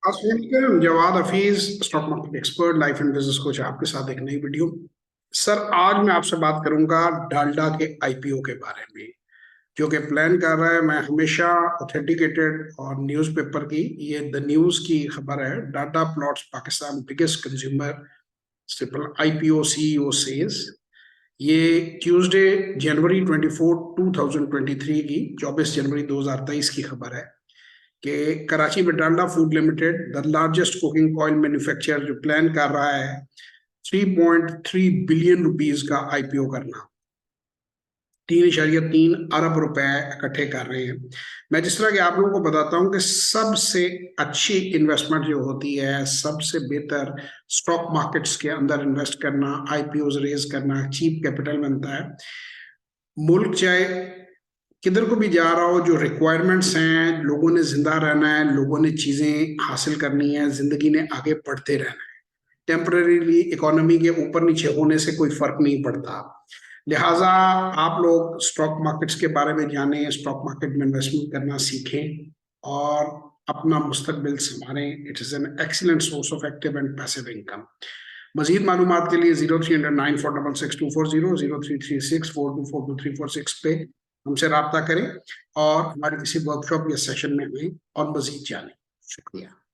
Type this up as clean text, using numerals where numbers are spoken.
अस्सलाम, Jawad Hafeez, stock market expert, life and business coach, आपके साथ एक नई वीडियो। सर, आज मैं आपसे बात करूंगा डालडा के आईपीओ के बारे में। जो कि प्लान कर रहा है, मैं हमेशा ऑथेंटिकेटेड और न्यूज़पेपर की, ये द न्यूज़ की खबर है। Data plots Pakistan biggest consumer triple IPO CEO says. ये ट्यूसडे जनवरी 24 2023 की 24 जनवरी 2023 की खबर है कि कराची में Dalda food limited, the largest cooking oil manufacturer, जो प्लान कर रहा है 3.3 बिलियन रुपीस का आईपीओ करना। 3.3 अरब रुपए इकट्ठे कर रहे हैं। मैं जिस तरह के आप लोगों को बताता हूं कि सबसे अच्छी इन्वेस्टमेंट जो होती है, सबसे बेहतर स्टॉक मार्केट्स के अंदर इन्वेस्ट करना, आईपीओ रेज करना, चीप कैपिटल बनता है। मुल्क चाहे किधर को भी जा रहा हो, जो रिक्वायरमेंट्स हैं, लोगों ने जिंदा रहना है, लोगों ने चीजें हासिल करनी है, जिंदगी ने आगे बढ़ते रहना है। टेम्परेरीली इकोनॉमी के ऊपर नीचे होने से कोई फर्क नहीं पड़ता। लिहाजा आप लोग स्टॉक मार्केट्स के बारे में जानें, स्टॉक मार्केट में इन्वेस्टमेंट करना सीखें और अपना मुस्तकबिल संभालें। It is an excellent source of active and passive income. मजीद मालूमात के लिए 0309466240, 0336424234 पे हमसे रब्ता करें और हमारे किसी वर्कशॉप या सेशन में आएं और मजीद जानें। शुक्रिया।